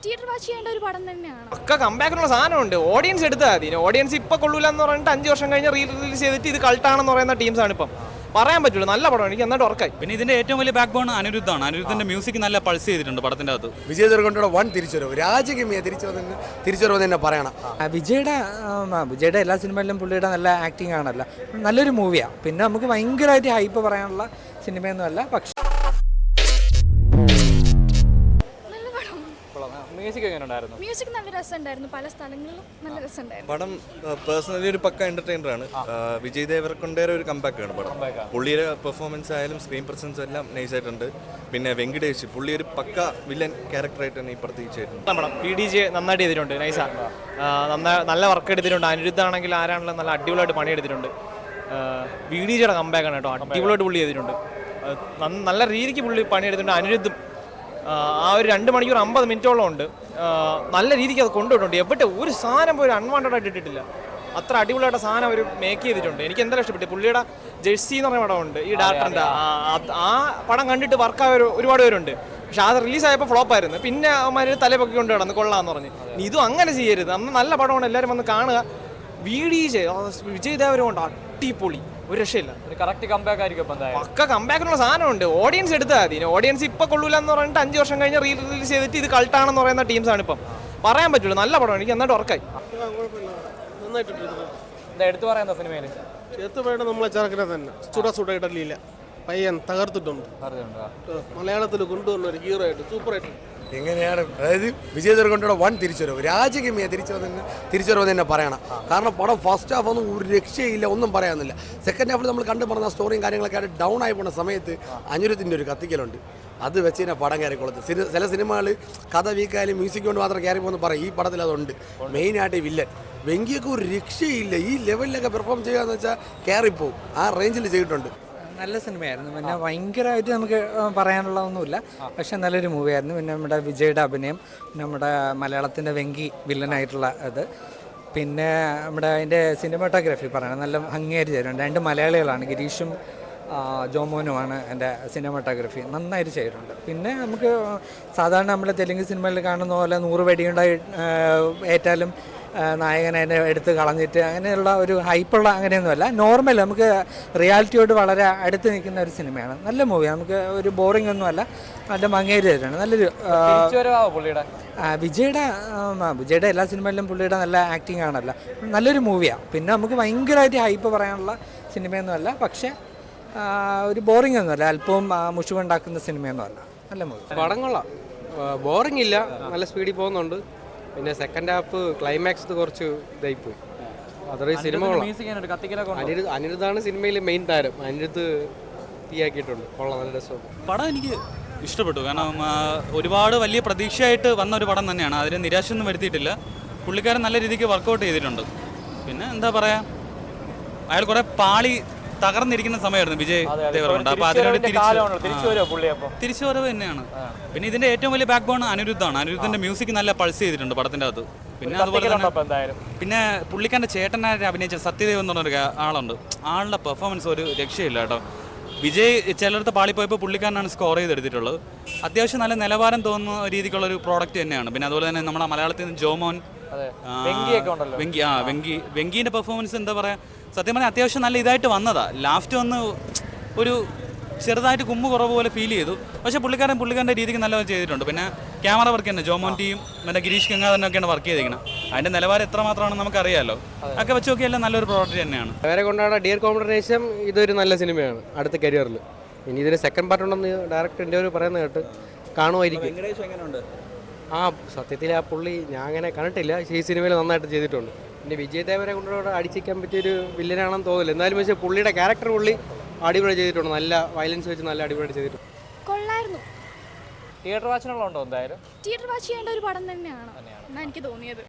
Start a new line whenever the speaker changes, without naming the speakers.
Theatre watch ചെയ്യേണ്ട ഒരു പടം തന്നെയാണ്.
ഒക്കെ കമ്പാക്കിനുള്ള സാധനമുണ്ട്. ഓഡിയൻസ് എടുത്താൽ മതി. ഓഡിയൻസ് ഇപ്പൊ കൊള്ളൂല എന്ന് പറഞ്ഞിട്ട് 5 വർഷം കഴിഞ്ഞ് റിലീസ് ചെയ്തിട്ട് ഇത് കൾട്ടാണെന്ന് പറയുന്ന ടീംസാണ് ഇപ്പം. പറയാൻ പറ്റുള്ളൂ. നല്ല പടമാണ്. എനിക്ക് എന്നിട്ട് ഉറക്കായി.
പിന്നെ ഇതിന്റെ ഏറ്റവും വലിയ ബാക്ക് ബോൺ അനിരുദ്ധാണ്. അനിരുദ്ധിന്റെ മ്യൂസിക് നല്ല പൾസ് ചെയ്തിട്ടുണ്ട് പടത്തിന്റെ അകത്ത്.
വിജയ് ദേവരകൊണ്ടയുടെ വൺ തിരിച്ചുവരവ്, രാജകീയ തിരിച്ചുവരവ് തന്നെ പറയണം.
വിജയുടെ എല്ലാ സിനിമയിലും പുള്ളിയുടെ നല്ല ആക്ടിങ് ആണല്ലോ. നല്ലൊരു മൂവിയാണ്. പിന്നെ നമുക്ക് ഭയങ്കരമായിട്ട് ഹൈപ്പ് പറയാനുള്ള സിനിമയൊന്നും അല്ല. പക്ഷേ
മ്യൂസിക് നല്ല രസമുണ്ടായിരുന്നു. പല സ്ഥലങ്ങളിലും നല്ല രസമുണ്ടായിരുന്നു.
പടം പേഴ്സണലി ഒരു പക്ക എന്റർടൈനർ ആണ്. വിജയ് ദേവരകൊണ്ടയുടെ ഒരു കമ്പാക്ക് ആണ് പടം. പുള്ളിയുടെ പെർഫോമൻസ് ആയാലും സ്ക്രീൻ പ്രസൻസ് എല്ലാം നൈസ് ആയിട്ടുണ്ട്. പിന്നെ വെങ്കിടേഷ് പുള്ളി ഒരു പക്ക വില്ലൻ ക്യാരക്ടറായിട്ട് തന്നെ ഈ പ്രത്യേകിച്ചായിട്ടുണ്ട്.
പടം PDJ നന്നായിട്ട് ചെയ്തിട്ടുണ്ട്. നൈസാ, നല്ല വർക്ക് എടുത്തിട്ടുണ്ട്. അനിരുദ്ധാണെങ്കിൽ ആരാണെങ്കിലും നല്ല അടിപൊളിയായിട്ട് പണിയെടുത്തിട്ടുണ്ട്. VDJയുടെ കമ്പാക്കാണ് കേട്ടോ. അടിപൊളിയായിട്ട് പുള്ളി ചെയ്തിട്ടുണ്ട്. നല്ല രീതിക്ക് പുള്ളി പണിയെടുത്തിട്ടുണ്ട്. അനിരുദ്ധും ആ ഒരു 2 മണിക്കൂർ 50 മിനിറ്റോളം ഉണ്ട്. നല്ല രീതിക്ക് അത് കൊണ്ടുപോയിട്ടുണ്ട്. എവിടെ ഒരു സാധനം പോലും അൺവാണ്ടഡ് ആയിട്ട് ഇട്ടിട്ടില്ല. അത്ര അടിപൊളിയായിട്ട് സാധനം അവർ മേക്ക് ചെയ്തിട്ടുണ്ട്. എനിക്ക് എന്തായാലും ഇഷ്ടപ്പെട്ടു. പുള്ളിയുടെ ജെഴ്സി എന്ന് പറഞ്ഞ പടമുണ്ട് ഈ ഡയറക്ടറിൻ്റെ. ആ പടം കണ്ടിട്ട് വർക്കായ ഒരുപാട് പേരുണ്ട്. പക്ഷെ അത് റിലീസായപ്പോൾ ഫ്ലോപ്പായിരുന്നു. പിന്നെ അവന്മാർ തലപ്പൊക്കെ കൊണ്ട് കിടന്ന് കൊള്ളാന്ന് പറഞ്ഞ്. ഇതും അങ്ങനെ ചെയ്യരുത്. അന്ന് നല്ല പടമാണ്. എല്ലാവരും വന്ന് കാണുക. VDJ വിജയ് ദേവരകൊണ്ട അടിപൊളി, ഒരു രക്ഷയില്ല. പക്ക കമ്പാക്കിനുള്ള സാധനമുണ്ട്. ഓഡിയൻസ് എടുത്താൽ മതി. ഓഡിയൻസ് ഇപ്പൊ കൊള്ളൂല എന്ന് പറഞ്ഞിട്ട് 5 വർഷം കഴിഞ്ഞ് റിലീസ് ചെയ്തിട്ട് ഇത് കൾട്ടാണെന്ന് പറയുന്ന ടീംസാണ് ഇപ്പം. പറയാൻ പറ്റുള്ളൂ. നല്ല പടമാണ്. എനിക്ക് എന്നിട്ട് ഉറക്കായി.
എടുത്തു പറയുന്ന സിനിമയിൽ
നമ്മളെ ചെറുക്കനെ തന്നെ സുട ഇടലില്ല. പയ്യൻ തകർത്തിട്ടുണ്ട്. മലയാളത്തിൽ കൊണ്ടുവന്ന ഒരു ഹീറോ ആയിട്ട് സൂപ്പറായിട്ട്.
എങ്ങനെയാണ്, അതായത് വിജയ് ദേവരകൊണ്ടയുടെ വൺ തിരിച്ചുവരവ്, രാജകീയ തിരിച്ചുവരവ് തന്നെ പറയണം. കാരണം പടം ഫസ്റ്റ് ഹാഫ് ഒന്നും ഒരു രക്ഷയില്ല, ഒന്നും പറയാനില്ല. സെക്കൻഡ് ഹാഫിൽ നമ്മൾ കണ്ടു പറഞ്ഞ സ്റ്റോറിയും കാര്യങ്ങളൊക്കെ ആയിട്ട് ഡൗൺ ആയി പോകുന്ന സമയത്ത് അനിരുദ്ധിൻ്റെ ഒരു കത്തിക്കലുണ്ട്. അത് വെച്ച് തന്നെ പടം കയറിക്കൊള്ളത്ത്. ചില സിനിമകൾ കഥ വീക്കായാലും മ്യൂസിക് കൊണ്ട് മാത്രം കയറി പോകുന്ന പറയും. ഈ പടത്തിൽ അതുണ്ട്. മെയിനായിട്ട് വില്ലൻ വെങ്കിയൊക്കെ ഒരു രക്ഷയില്ല. ഈ ലെവലിലൊക്കെ പെർഫോം ചെയ്യുക എന്ന് വെച്ചാൽ കയറിപ്പോവും. ആ റേഞ്ചിൽ ചെയ്തിട്ടുണ്ട്.
നല്ല സിനിമയായിരുന്നു. പിന്നെ ഭയങ്കരമായിട്ട് നമുക്ക് പറയാനുള്ള ഒന്നുമില്ല. പക്ഷെ നല്ലൊരു മൂവിയായിരുന്നു. പിന്നെ നമ്മുടെ വിജയുടെ അഭിനയം, നമ്മുടെ മലയാളത്തിൻ്റെ വെങ്കി വില്ലനായിട്ടുള്ള ഇത്, പിന്നെ നമ്മുടെ അതിൻ്റെ സിനിമാറ്റോഗ്രാഫി പറയണം നല്ല ഭംഗിയായിട്ട് ചെയ്തിട്ടുണ്ട്. 2 മലയാളികളാണ്, ഗിരീഷും ജോമോനുമാണ് എൻ്റെ സിനിമാറ്റോഗ്രാഫി. നന്നായിട്ട് ചെയ്തിട്ടുണ്ട്. പിന്നെ നമുക്ക് സാധാരണ നമ്മൾ തെലുങ്ക് സിനിമയിൽ കാണുന്ന പോലെ 100 വെടിയുണ്ടായി ഏറ്റാലും നായകനെ എടുത്ത് കളഞ്ഞിട്ട് അങ്ങനെയുള്ള ഒരു ഹൈപ്പുള്ള അങ്ങനെയൊന്നുമല്ല. നോർമൽ നമുക്ക് റിയാലിറ്റിയോട് വളരെ അടുത്ത് നിൽക്കുന്ന ഒരു സിനിമയാണ്. നല്ല മൂവിയാണ്. നമുക്ക് ഒരു ബോറിംഗ് ഒന്നുമല്ല. നല്ല ഭംഗിയായിട്ട് ചെയ്തിട്ടുണ്ട്. നല്ലൊരു വിജയുടെ എല്ലാ സിനിമയിലും പുള്ളിയുടെ നല്ല ആക്ടിങ് ആണല്ലോ. നല്ലൊരു മൂവിയാണ്. പിന്നെ നമുക്ക് ഭയങ്കരമായിട്ട് ഹൈപ്പ് പറയാനുള്ള സിനിമയൊന്നുമല്ല. പക്ഷേ ഒരു ബോറിംഗ് ഒന്നുമല്ല. അല്പവും മുഷിവുണ്ടാക്കുന്ന സിനിമയൊന്നുമല്ല. നല്ല മൂവി.
പടം കൊള്ളാം. ബോറിംഗ് ഇല്ല. നല്ല സ്പീഡിൽ പോകുന്നുണ്ട്. പിന്നെ സെക്കൻഡ് ഹാഫ് ക്ലൈമാക്സ് കുറച്ച് ഇതായിപ്പോയി. അതോടെ സിനിമ കൊള്ളാം. അനിരുദ്ധാണ് സിനിമയിൽ മെയിൻ താരം. അനിരുദ്ധ് തീയാക്കിയിട്ടുണ്ട്. കൊള്ളാം, നല്ല രസമുണ്ട്.
പടം എനിക്ക് ഇഷ്ടപ്പെട്ടു. കാരണം ഒരുപാട് വലിയ പ്രതീക്ഷയായിട്ട് വന്ന ഒരു പടം തന്നെയാണ്. അതിന് നിരാശയൊന്നും വരുത്തിയിട്ടില്ല. പുള്ളിക്കാരൻ നല്ല രീതിക്ക് വർക്കൗട്ട് ചെയ്തിട്ടുണ്ട്. പിന്നെ എന്താ പറയുക, അയാൾ കുറേ പാളി തകർന്നിരിക്കുന്ന സമയമായിരുന്നു വിജയ് ദേവരകൊണ്ട. അപ്പോൾ അതിനോട് തിരിച്ചുവരവ് തന്നെയാണ്. പിന്നെ ഇതിന്റെ ഏറ്റവും വലിയ ബാക്ക് ബോൺ അനിരുദ്ധാണ്. അനിരുദ്ധിന്റെ മ്യൂസിക് നല്ല പൾസ് ചെയ്തിട്ടുണ്ട് പടത്തിന്റെ അകത്ത്. പിന്നെ അതുപോലെ തന്നെ പിന്നെ പുള്ളിക്കാരൻ്റെ ചേട്ടനായിട്ട് അഭിനയിച്ച സത്യദേവ് എന്ന് പറഞ്ഞൊരു ആളുണ്ട്. ആളുടെ പെർഫോമൻസ് ഒരു രക്ഷയില്ല കേട്ടോ. വിജയ് ചിലടത്ത് പാളിപ്പോയപ്പോൾ പുള്ളിക്കാരനാണ് സ്കോർ ചെയ്തെടുത്തിട്ടുള്ളത്. അത്യാവശ്യം നല്ല നിലവാരം തോന്നുന്ന രീതിക്കുള്ള ഒരു പ്രോഡക്റ്റ് തന്നെയാണ്. പിന്നെ അതുപോലെ തന്നെ നമ്മുടെ മലയാളത്തിൽ നിന്ന് ജോമോൻ, വെങ്കിന്റെ പെർഫോമൻസ് എന്താ പറയുക, സത്യം പറഞ്ഞാൽ അത്യാവശ്യം നല്ല ഇതായിട്ട് വന്നതാ. ലാസ്റ്റ് വന്ന് ഒരു ചെറുതായിട്ട് കുമ്പ് കുറവ് പോലെ ഫീൽ ചെയ്തു. പക്ഷേ പുള്ളിക്കാരൻ്റെ രീതിക്ക് നല്ല ചെയ്തിട്ടുണ്ട്. പിന്നെ ക്യാമറ വർക്ക് തന്നെ ജോമോൻ ടീം മറ്റേ ഗിരീഷ് ഗംഗാധരനൊക്കെയാണ് വർക്ക് ചെയ്തിരിക്കുന്നത്. അതിൻ്റെ നിലവാരം എത്രമാത്രമാണെന്ന് നമുക്കറിയാമല്ലോ. ഒക്കെ വെച്ച് നോക്കിയാലും നല്ലൊരു പ്രോഡക്റ്റ് തന്നെയാണ്.
അവരെ കൊണ്ടാണ് ഡിയർ കോമ്പിനേഷൻ. ഇതൊരു നല്ല സിനിമയാണ് അടുത്ത കരിയറിൽ. ഇനി ഇതിന് സെക്കൻഡ് പാർട്ട് ഉണ്ടെന്ന് ഡയറക്ടർ ഒരു പറയുന്നത് കേട്ട് കാണുമായിരിക്കും. സത്യത്തിൽ ആ പുള്ളി ഞാൻ അങ്ങനെ കണ്ടിട്ടില്ല. ഈ സിനിമയിൽ നന്നായിട്ട് ചെയ്തിട്ടുണ്ട്. പിന്നെ വിജയ് ദേവരെ കൊണ്ടോടെ അടിച്ചിരിക്കാൻ പറ്റിയൊരു വില്ലനാണെന്ന് തോന്നില്ല. എന്നാലും പക്ഷേ പുള്ളിയുടെ ക്യാരക്ടർ പുള്ളി അടിപൊളി ചെയ്തിട്ടുണ്ട്. നല്ല വയലൻസ് വെച്ച് നല്ല അടിപൊളി ചെയ്തിട്ടുണ്ട്.
കൊള്ളായിരുന്നു.
തിയേറ്റർ വാച്ചിനുള്ള ഉണ്ടോ? എന്തായാലും
തിയേറ്റർ വാച്ച് ചെയ്യേണ്ട ഒരു പടം തന്നെയാണ് എന്നാണ് എനിക്ക് തോന്നിയത്.